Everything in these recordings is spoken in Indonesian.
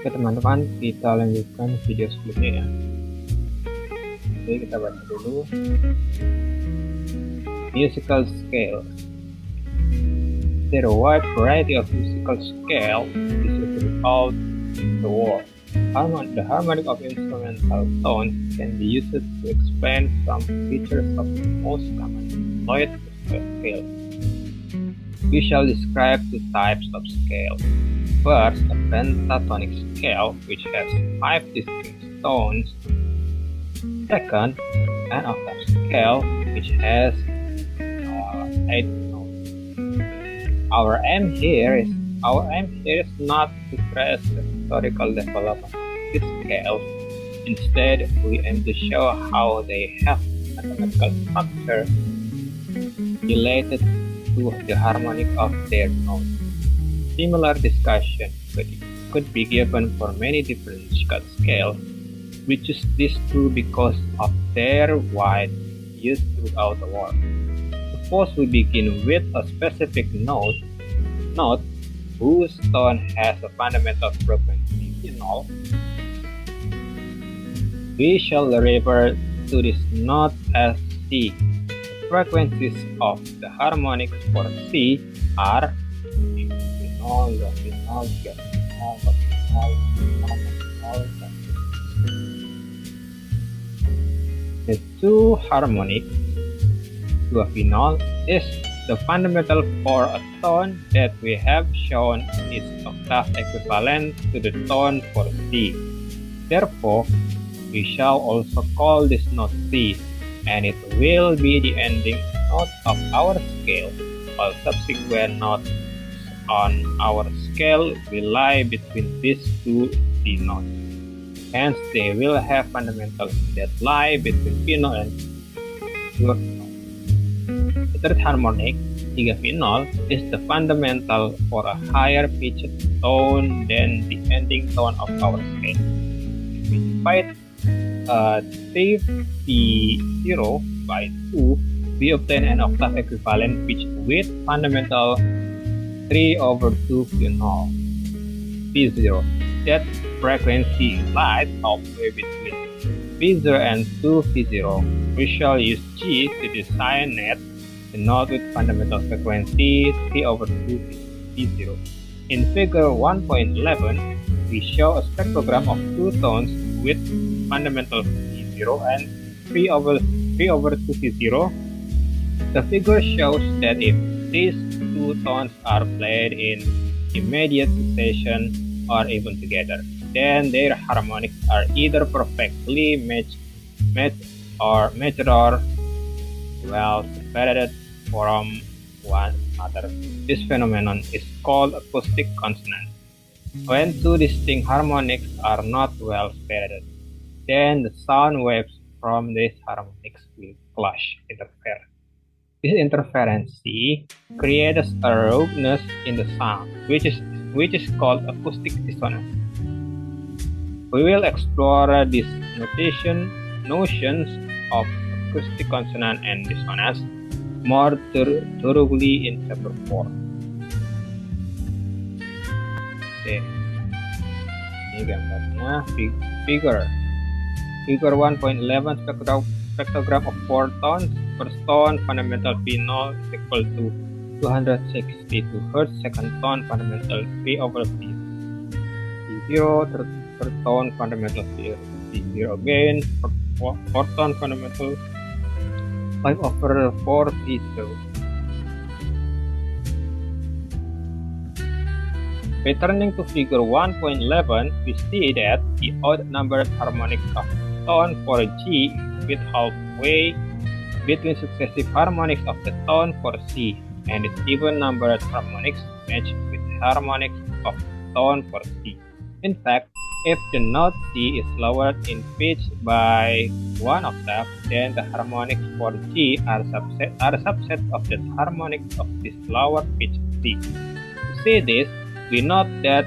Oke teman-teman, kita lanjutkan video sebelumnya ya. Oke, kita baca dulu. Musical scale. There are a wide variety of musical scale used throughout the world. The harmonic of instrumental tones can be used to explain some features of the most common Lloyd scale. We shall describe two types of scale. First, a pentatonic scale, which has 5 distinct tones. Second, an octave scale, which has 8 notes. Our aim here is not to trace the historical development of these scales. Instead, we aim to show how they have mathematical structure related to the harmonic of their notes. Similar discussion could be given for many different musical scales. We choose these two because of their wide use throughout the world. Suppose we begin with a specific note whose tone has a fundamental frequency V0. We shall refer to this note as C. The frequencies of the harmonics for C are the two harmonics to a phenol is the fundamental for a tone that we have shown is octave equivalent to the tone for C. Therefore, we shall also call this note C, and it will be the ending note of our scale. All subsequent notes on our scale will lie between these two C notes. Hence, they will have fundamentals that lie between phenol and pure phenol. The third harmonic, 3 phenol, is the fundamental for a higher pitched tone than the ending tone of our scale. If we divide 3 P0 by 2, we obtain an octave equivalent pitch with fundamental 3/2 phenol P0. That frequency lies halfway between P0 and 2 P0. We shall use G to designate the note with fundamental frequency 3/2 P0. In figure 1.11, we show a spectrogram of two tones with fundamental P0 and 3/2 P0. The figure shows that if these two tones are played in immediate succession or even together, then their harmonics are either perfectly matched or well separated from one another. This phenomenon is called acoustic consonance. When two distinct harmonics are not well separated, then the sound waves from these harmonics will interfere. This interference creates a roughness in the sound, which is called acoustic dissonance. We will explore these notions of acoustic consonance and dissonance more thoroughly in chapter 4. Oke, ini gambarnya figure 1.11 spectrogram of 4 tones. First tone fundamental P0 is equal to 262 Hz. Second tone fundamental P/P0. Third tone fundamental P0 again. Fourth tone fundamental 5/4 P0. Returning to figure 1.11, we see that the odd numbered harmonics of tone for G with halfway between successive harmonics of the tone for C, and its even numbered harmonics match with harmonics of tone for C. In fact, if the note C is lowered in pitch by 1 octave, then the harmonics for G are subsets of the harmonics of this lower pitch C. To see this, we note that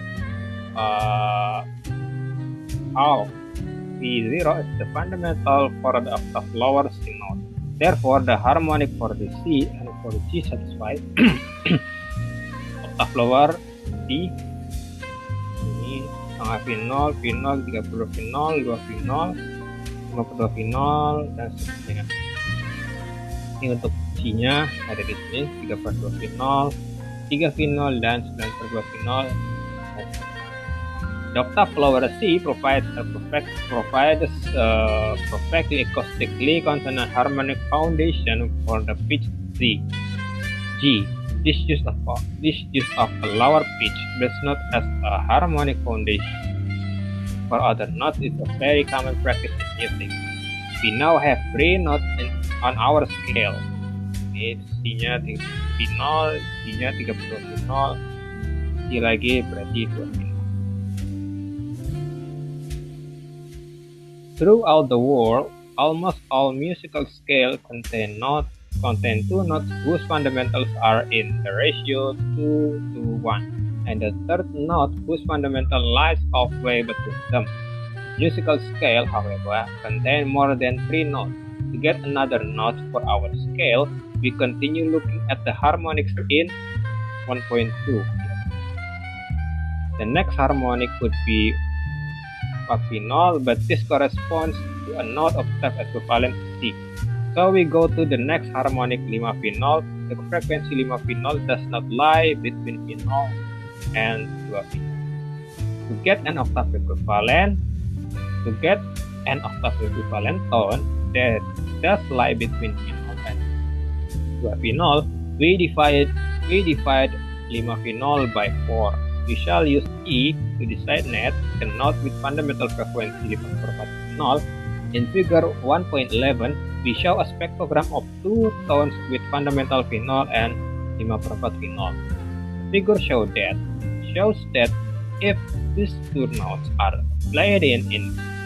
P0 is the fundamental for the octave lower C note. Therefore, the harmonic for the C and for G satisfy octave lower D. Ini F0, V0, 32 V0, 2 V0, 52 V0, dan seterusnya. Ini untuk C-nya ada di sini 32 V0, 3 V0, dan 92 V0. The octave lower C provides a perfectly acoustically consonant harmonic foundation for the pitch G. This use of a lower pitch bass note as a harmonic foundation for other notes is a very common practice in music. We now have 3 notes on our scale. C-nya V0, D-nya 32 V0, C lagi berarti 2 V0. Throughout the world, almost all musical scales contain 2 notes whose fundamentals are in the ratio 2 to 1, and the third note whose fundamental lies halfway between them. Musical scale, however, contain more than 3 notes. To get another note for our scale, we continue looking at the harmonics in 1.2. The next harmonic would be 4 V0, but this corresponds to a note octave equivalent C. So we go to the next harmonic 5 V0. The frequency 5 V0 does not lie between V0 and 2 V0. To get an octave equivalent tone that does lie between V0 and 2 V0, we divide 5 V0 by 4. We shall use E to designate the note with fundamental frequency 5/4 V0. In figure 1.11, we show a spectrogram of 2 tones with fundamental V0 and 5/4 V0. The figure shows that if these 2 notes are played in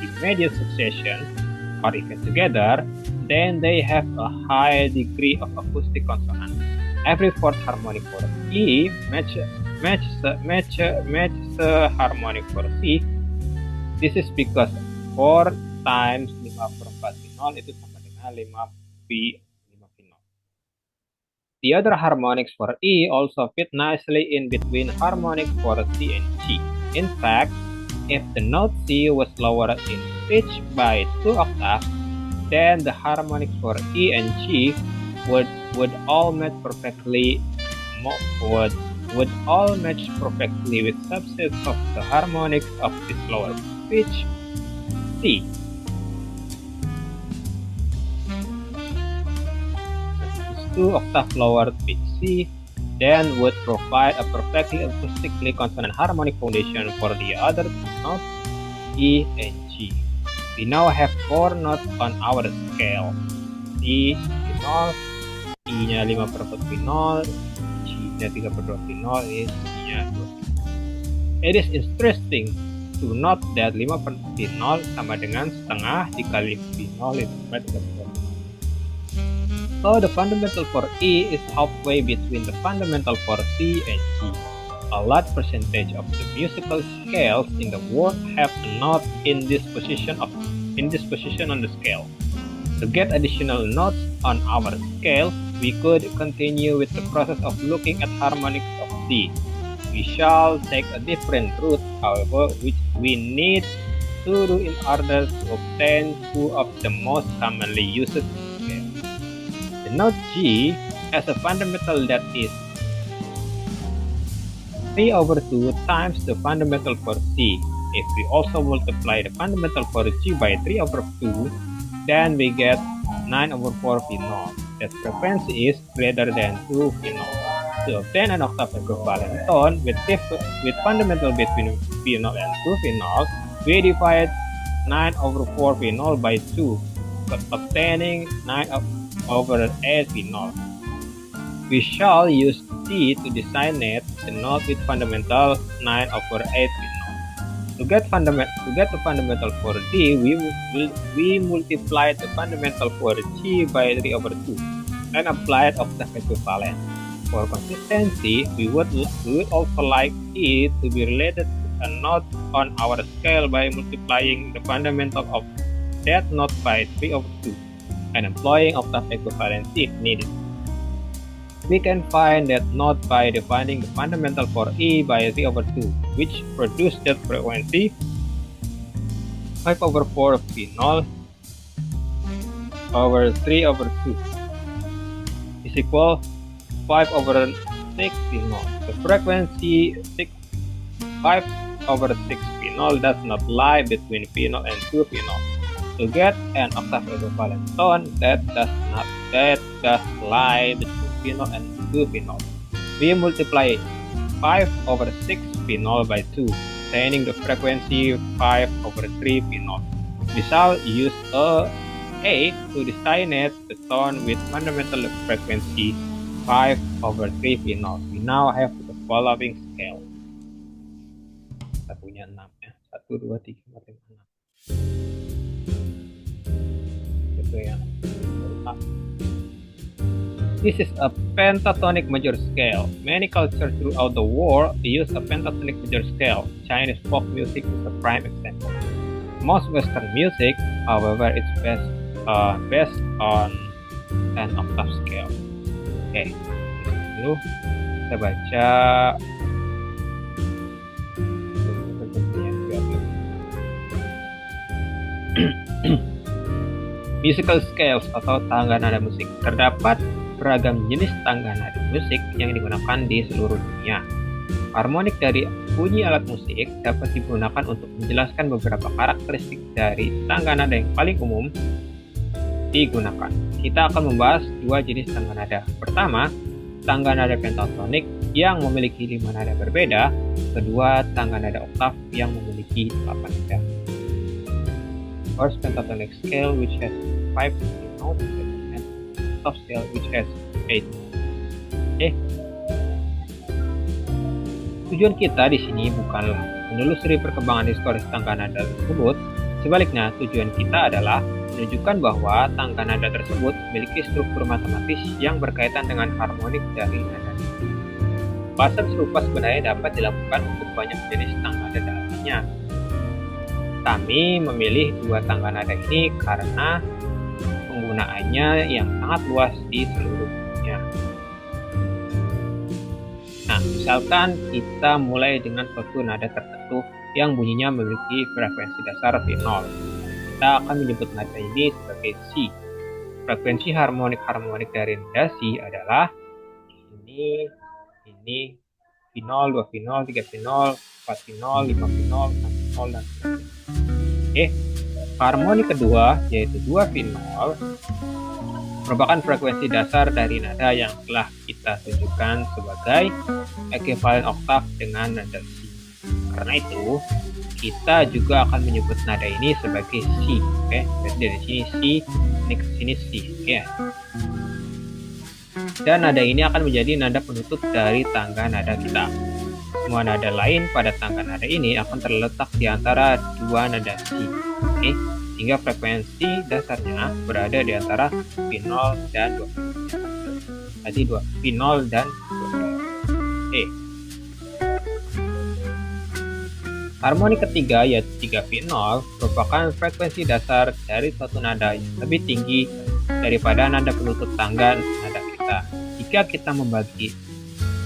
immediate succession or even together, then they have a high degree of acoustic consonance. Every fourth harmonic for E matches the harmonic for C. This is because 4 times 5/4 V0 itu sama dengan 5 V0. The other harmonics for E also fit nicely in between harmonic for C and G. In fact, if the note C was lower in pitch by 2 octaves, then the harmonics for E and G would all match perfectly with subsets of the harmonics of this lower pitch C. These 2 octave lower pitch C then would provide a perfectly acoustically consonant harmonic foundation for the other notes E and G. We now have 4 notes on our scale. C V0, E-nya 5/4 V0, G-nya 3/2 V0, E-nya 2 V0. It is interesting to note that 5/4 V0 sama dengan setengah dikali V0 itu sama dengan 3/2 V0. So the fundamental for E is halfway between the fundamental for C and G. A large percentage of the musical scales in the world have a note in this position on the scale. To get additional notes on our scale, we could continue with the process of looking at harmonics of C. We shall take a different route, however, which we need to do in order to obtain 2 of the most commonly used scales. The note G has a fundamental that is 3/2 times the fundamental for C. If we also multiply the fundamental for G by 3/2, then we get 9/4 V0. That frequency is greater than 2 V0. To obtain an octave equivalent tone with fundamental between V0 and 2 V0, we divide 9/4 V0 by 2, obtaining 9/8 V0. We shall use D to designate the note with fundamental 9/8 V0. To get the fundamental for D, we multiply the fundamental for G by 3/2 and apply octave equivalent. For consistency, we would also like E to be related to a note on our scale by multiplying the fundamental of that note by 3/2 and employing octave equivalency if needed. We can find that note by defining the fundamental for E by 3 over 2, which produce that frequency 5 over 4 P0 over 3 over 2 is equal 5 over 6 P0. The frequency 5 over 6 P0 does not lie between P0 and 2 P0. To get an octave equivalent tone that does lie between P0 and 2 P0, we multiply 5 over 6 P0 by 2, obtaining the frequency 5 over 3 P0. We shall use A to designate the tone with fundamental frequency 5 over 3 P0. We now have the following scale. Kita punya 6 ya. 1, 2, 3, 4, 5, 6. Itu ya. This is a pentatonic major scale. Many cultures throughout the world use a pentatonic major scale. Chinese folk music is a prime example. Most Western music, however, is based on an octave scale. Oke, dulu kita baca musical scales atau tangga nada musik. Terdapat beragam jenis tangga nada musik yang digunakan di seluruh dunia. Harmonik dari bunyi alat musik dapat digunakan untuk menjelaskan beberapa karakteristik dari tangga nada yang paling umum digunakan. Kita akan membahas dua jenis tangga nada. Pertama, tangga nada pentatonik yang memiliki 5 nada berbeda. Kedua, tangga nada oktav yang memiliki 8 nada. First, pentatonic scale which has 5 notes and octave scale which has 8 notes. Oke. Tujuan kita di sini bukanlah menelusuri perkembangan historis tangga nada tersebut. Sebaliknya, tujuan kita adalah menunjukkan bahwa tangga nada tersebut memiliki struktur matematis yang berkaitan dengan harmonik dari nada. Bahasan serupa sebenarnya dapat dilakukan untuk banyak jenis tangga nada lainnya. Kami memilih dua tangga nada ini karena penggunaannya yang sangat luas di seluruh dunia. Nah, misalkan kita mulai dengan suatu nada tertentu yang bunyinya memiliki frekuensi dasar V0. Kita akan menyebut nada ini sebagai C. Frekuensi harmonik dari nada C adalah ini, V0, 2 V0, 3 V0, 4 V0, 5 V0, 6 V0, dan sebagainya. Oke, harmonik kedua yaitu 2 V0 merupakan frekuensi dasar dari nada yang telah kita tunjukkan sebagai ekuivalen oktav dengan nada C. Karena itu, kita juga akan menyebut nada ini sebagai C. Oke, jadi dari sini C, ini ke sini C. Oke. Dan nada ini akan menjadi nada penutup dari tangga nada kita. Semua nada lain pada tangga nada ini akan terletak di antara dua nada C. Oke, sehingga frekuensi dasarnya berada di antara V0 dan 2. Tadi 2 V0 dan 2. Oke. Harmonik ketiga yaitu 3 V0 merupakan frekuensi dasar dari suatu nada yang lebih tinggi daripada nada penutup tangga nada kita. Jika kita membagi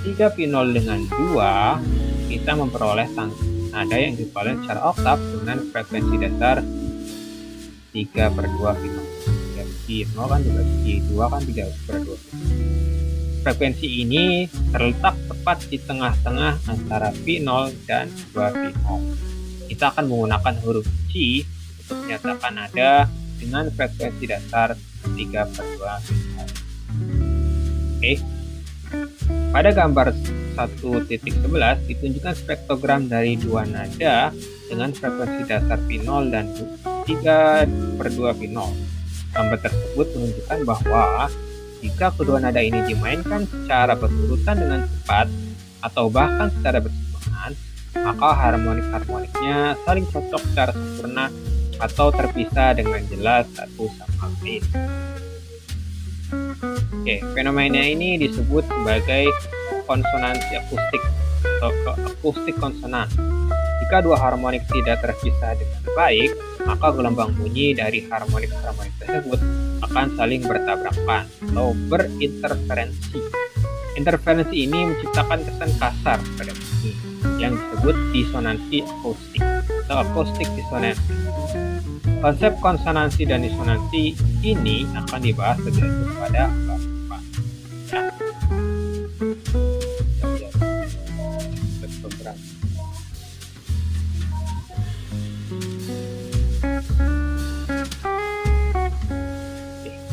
3 V0 dengan 2, kita memperoleh nada yang ekuivalen secara oktav dengan frekuensi dasar 3/2 V0. V0 kan dibagi 2 kan 3/2. Frekuensi ini terletak tepat di tengah-tengah antara V0 dan 2 V0. Kita akan menggunakan huruf C untuk menyatakan nada dengan frekuensi dasar 3/2 V0. Oke. Pada gambar 1.11 ditunjukkan spektrogram dari dua nada dengan frekuensi dasar V0 dan 3/2 V0. Gambar tersebut menunjukkan bahwa jika kedua nada ini dimainkan secara berurutan dengan cepat atau bahkan secara bersamaan, maka harmonik-harmoniknya saling cocok secara sempurna atau terpisah dengan jelas satu sama lain. Oke, fenomena ini disebut sebagai konsonansi akustik atau akustik konsonan. Jika dua harmonik tidak terpisah dengan baik, maka gelombang bunyi dari harmonik-harmonik tersebut akan saling bertabrakan atau berinterferensi. Interferensi ini menciptakan kesan kasar pada bunyi yang disebut disonansi akustik atau acoustic dissonance. Konsep konsonansi dan disonansi ini akan dibahas lebih lanjut pada bab depan.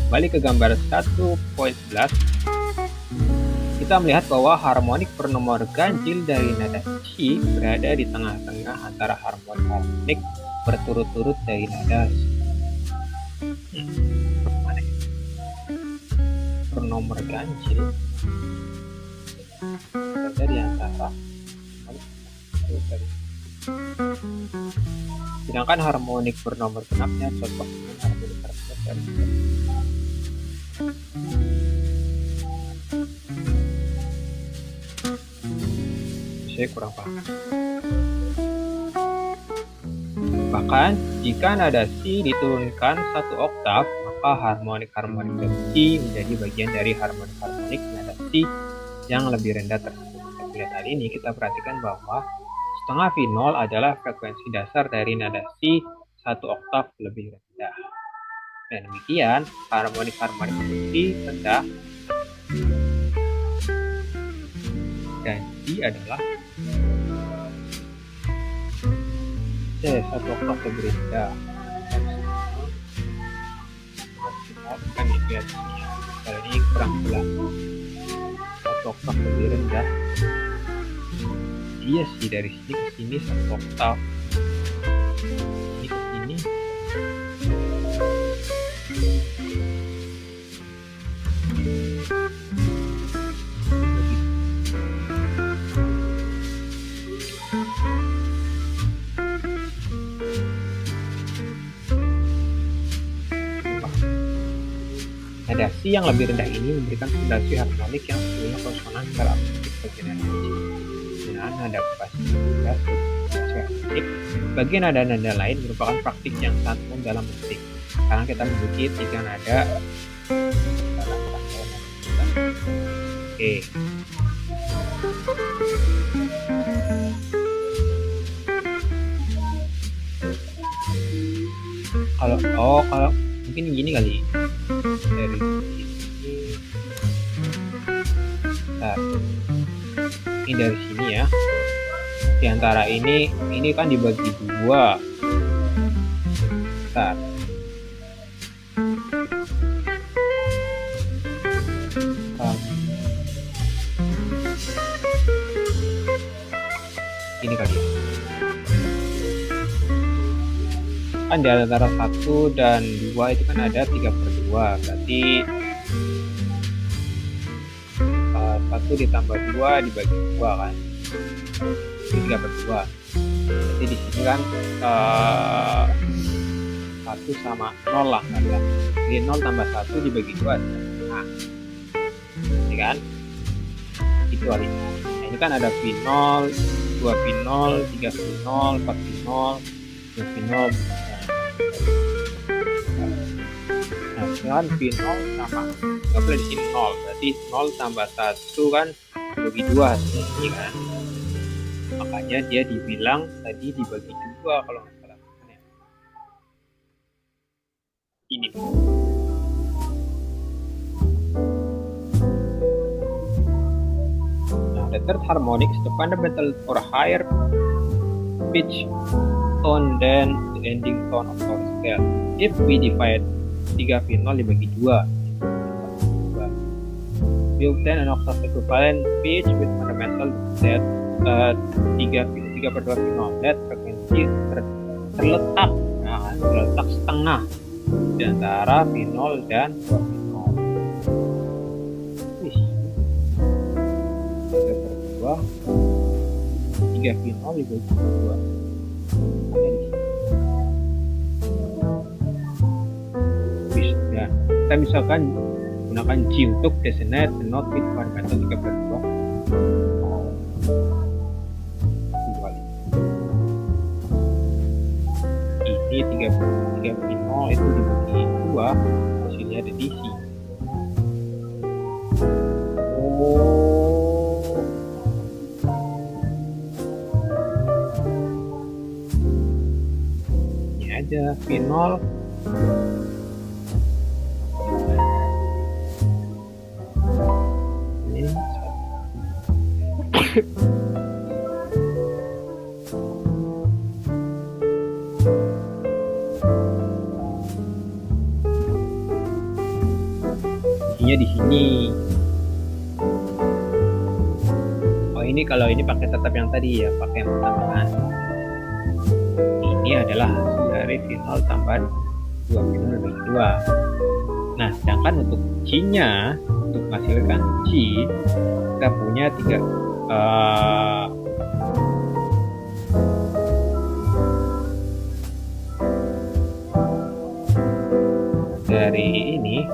Kembali ke gambar 1.11, kita melihat bahwa harmonik bernomor ganjil dari nada C berada di tengah-tengah antara harmonik berturut-turut dari nada C. Bernomor ganjil berada di antara sedangkan harmonik bernomor genapnya cocok dengan harmonik tersebut dari saya kurang paham. Bahkan jika nada C diturunkan satu oktav, maka harmonik-harmonik dari C menjadi bagian dari harmonik-harmonik nada C yang lebih rendah tersebut. Melihat hal ini, kita perhatikan bahwa setengah V0 adalah frekuensi dasar dari nada C satu oktav lebih rendah. Dan demikian, harmonik-harmonik C rendah dan C adalah C satu oktav lebih rendah. Kan lihat kali ini kurang jelas. Satu oktav lebih rendah. Iya sih, dari sini ke sini satu oktav. Ini ke sini. Nada C yang lebih rendah ini memberikan fundasi harmonik yang sebelumnya konsonan secara akustik bagi nada C. Penggunaan nada basi harmonik bagi nada-nada lain merupakan praktik yang sangat umum dalam musik. Sekarang kita memiliki 3 nada dalam rangkaian nada kita. Oke. Kalau mungkin gini kali. Dari sini ini dari sini ya, di antara ini kan dibagi 2. Ini kali ya, kan di antara 1 dan 2 itu kan ada 3/2, berarti 1 ditambah 2 dibagi 2 kan, jadi 3/2. Jadi di sini kan 1 sama 0 lah kan, jadi 0 tambah 1 dibagi 2, nah ini kan itu kali. Nah, ini kan ada V0, 2 V0, 3 V0, 4 V0, 5 V0. Kan V0 sama nggak boleh di sini 0, berarti 0 tambah 1 kan dibagi 2 hasilnya ini kan, makanya dia dibilang tadi dibagi 2 kalau nggak salah ya. Ini nah, the third harmonic is the fundamental for a higher pitch tone than the ending tone of our scale. If we divide 3 V0 dibagi 2, we obtain an octave equivalent pitch with fundamental that 3/2 V0. That frekuensi terletak setengah di antara V0 dan 2 V0. 3/2 V0 dibagi 2. Kita misalkan gunakan G untuk designate the note with fundamental 3/2. Ini 3/0 itu dibagi 2, hasilnya ada di C. Oh, aja V0. Ini di sini. Oh, ini kalau ini pakai tetap yang tadi ya, pakai yang pertama. Ini adalah hasil dari V0 tambahan 2 V0 lebih 2. Nah, sedangkan untuk G-nya, untuk menghasilkan G, kita punya 3 dari ini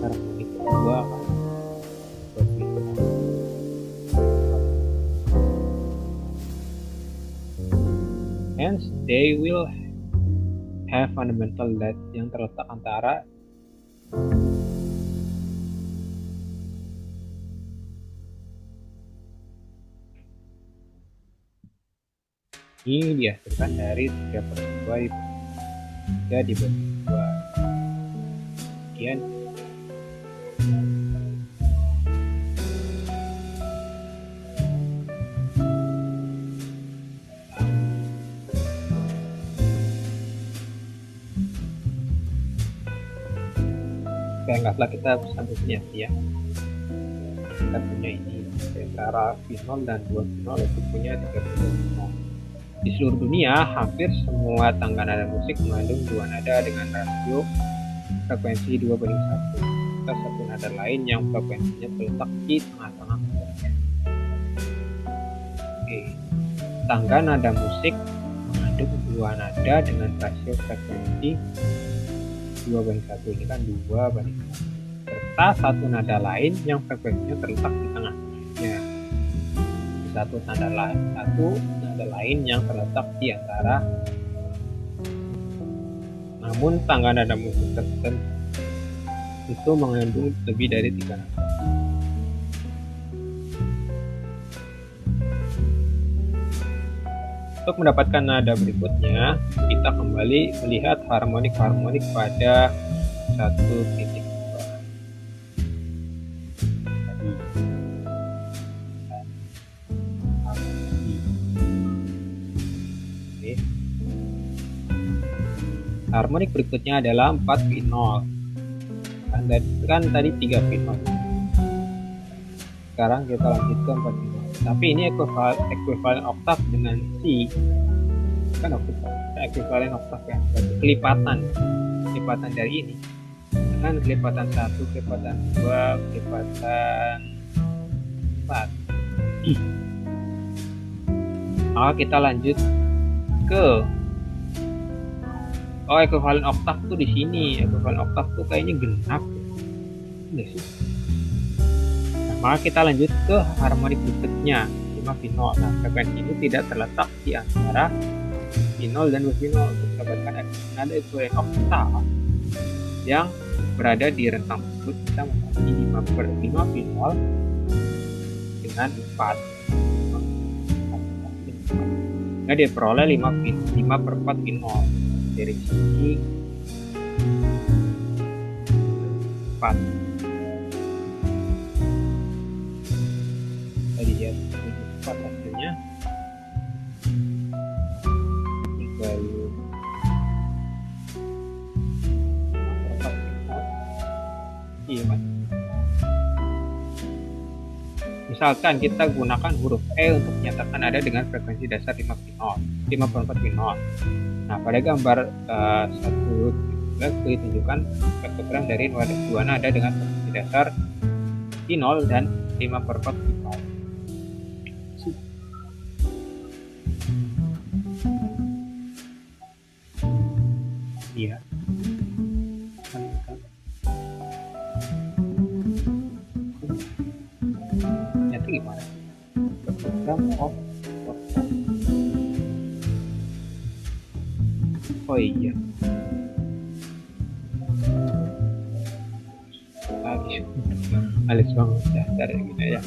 harmonik kedua kan. Hence they will have fundamental that yang terletak antara ini dihasilkan dari 3/2 dibagi 2. Kemudian anggaplah kita sampai sini ya. Kita punya ini antara V0 dan 2 V0 itu punya 3/2. Di seluruh dunia, hampir semua tangga nada musik mengandung 2 nada dengan rasio frekuensi 2/1. Serta satu nada lain yang frekuensinya terletak di tengah-tengah. Oke. Tangga nada musik mengandung 2 nada dengan rasio frekuensi 2/1. Ini kan 2/1. Serta satu nada lain yang frekuensinya terletak di tengah-tengahnya. Satu nada lain yang terletak di antara. Namun tangga nada musik tertentu itu mengandung lebih dari 3 nada. Untuk mendapatkan nada berikutnya, kita kembali melihat harmonik-harmonik pada satu titik. Harmonik berikutnya adalah 4 V0. Kan tadi 3 V0. Sekarang kita lanjut ke 4 V0. Tapi ini ekuivalen oktav dengan C. Kan ekuivalen oktav ya. Kelipatan dari ini. Kan kelipatan 1, kelipatan 2, kelipatan 4. Maka kita lanjut ke ekuivalen oktav tuh di sini. Ekuivalen oktav tuh kayaknya genap. Enggak sih? Nah, maka kita lanjut ke harmonik berikutnya, 5 V0. Nah, frekuensi ini tidak terletak di antara V0 dan 2 V0. Untuk mendapatkan nada ekuivalen oktav yang berada di rentang tersebut, kita membagi 5/5 V0 dengan 4. Nah, diperoleh 5/4 V0. Dari sini 4. Kita lihat 4 hasilnya. 3/4. Iya, Mas. Misalkan kita gunakan huruf E untuk menyatakan nada dengan frekuensi dasar 5/4 V0. Nah, pada gambar 1 ditunjukkan spektrogram dari 2 nada dengan frekuensi dasar V0 dan 5/4 V0. Iya. Ternyata gimana? Spektrogram of oh iya, Halus banget ya, dari gini ya.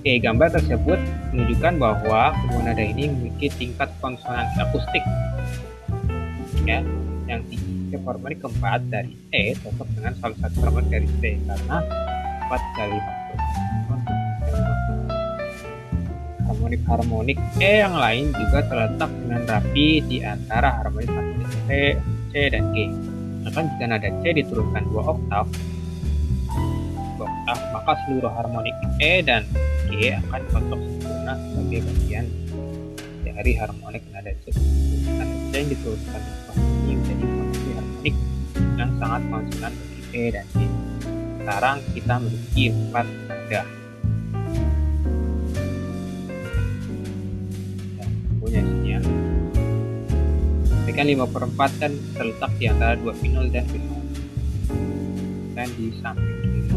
Oke, gambar tersebut menunjukkan bahwa kedua nada ini memiliki tingkat konsonansi akustik. Ya, yang tiga harmonik keempat dari E cocok dengan salah satu harmonik dari C karena 4 kali harmonik E yang lain juga terletak dengan rapi di antara harmonik C, dan G. Bahkan jika nada C diturunkan 2 oktav, maka seluruh harmonik E dan G akan cocok sempurna sebagai bagian dari harmonik nada C. Nada C yang diturunkan ini menjadi posisi harmonik yang sangat konsonan bagi E dan G. Sekarang kita memiliki 4 nada. Punya isinya. Kan 5/4 kan terletak di antara 2 finol dan finol. Dan di samping kiri.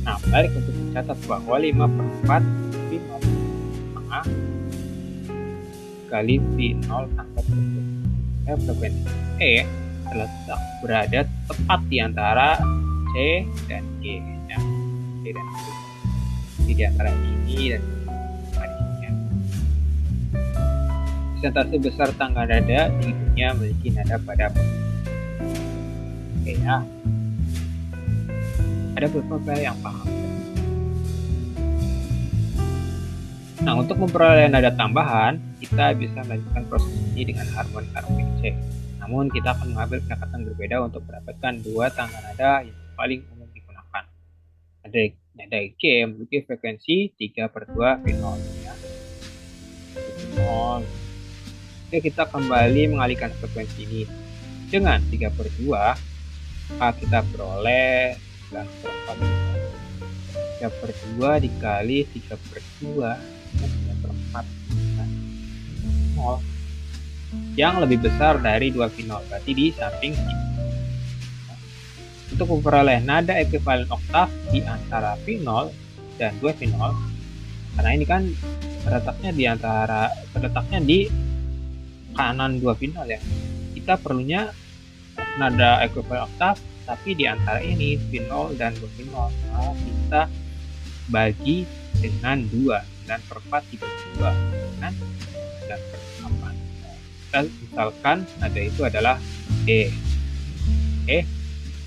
Nah, balik untuk mencatat bahwa 5/4 finol tengah kali finol angka tersebut. Frekuensi E terletak berada tepat di antara C dan G. Ya. C dan G. Jadi di antara ini dan presentasi besar tangga nada di dunia memiliki nada pada posisi. Oke ya. Ada beberapa yang paham. Nah, untuk memperoleh nada tambahan, kita bisa melanjutkan proses ini dengan harmonik C. Namun, kita akan mengambil pendekatan berbeda untuk mendapatkan 2 tangga nada yang paling umum digunakan. Nada G memiliki frekuensi 3/2 finol. Ya. Finol. Oke, kita kembali mengalihkan frekuensi ini dengan 3/2, maka kita beroleh 3/2 dikali 3/2 3/4 yang lebih besar dari 2 finol, berarti di samping sini. Untuk memperoleh nada ekuivalen oktav di antara finol dan 2 finol, karena ini kan terletaknya di kanan 2 finol ya, kita perlunya nada ekuivalen oktav tapi di antara ini finol dan 2 finol. Nah, kita bagi dengan 2, 9/4 3/2 dengan 9/8. Kita misalkan nada itu adalah E. Oke.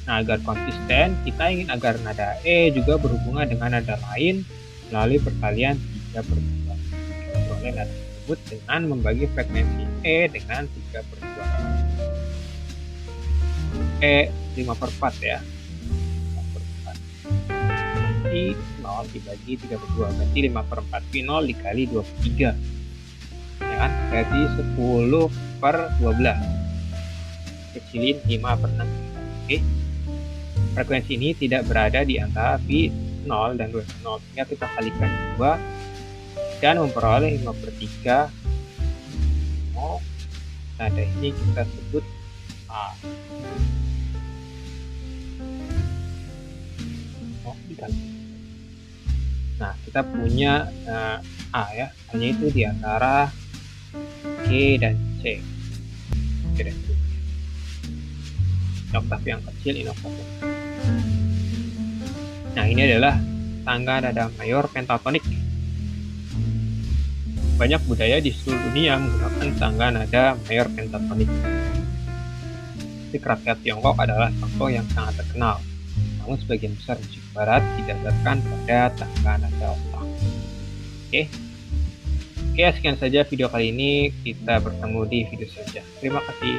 Nah, agar konsisten, kita ingin agar nada E juga berhubungan dengan nada lain melalui perkalian 3/2. Kita boleh nada tersebut dengan membagi frekuensi E dengan 3/2. E 5/4 ya. 5/4. Jadi 0 dibagi 3/2 berarti 5/4 finol dikali 23. Ya kan? Berarti 10/12. Kecilin 5/6. Oke. Frekuensi ini tidak berada di antara finol dan 2 finol. Sehingga kita kalikan 2 dan memperoleh 5/3. Nada ini kita sebut A. Nah, kita punya A ya, hanya itu di antara G dan C. Ini oktav yang kecil, ini oktav yang kecil. Nah, ini adalah tangga nada mayor pentatonik. Banyak budaya di seluruh dunia menggunakan tangga nada mayor pentatonik. Musik rakyat Tiongkok adalah contoh yang sangat terkenal. Namun sebagian besar musik barat didasarkan pada tangga nada oktav. Oke, sekian saja video kali ini. Kita bertemu di video selanjutnya. Terima kasih.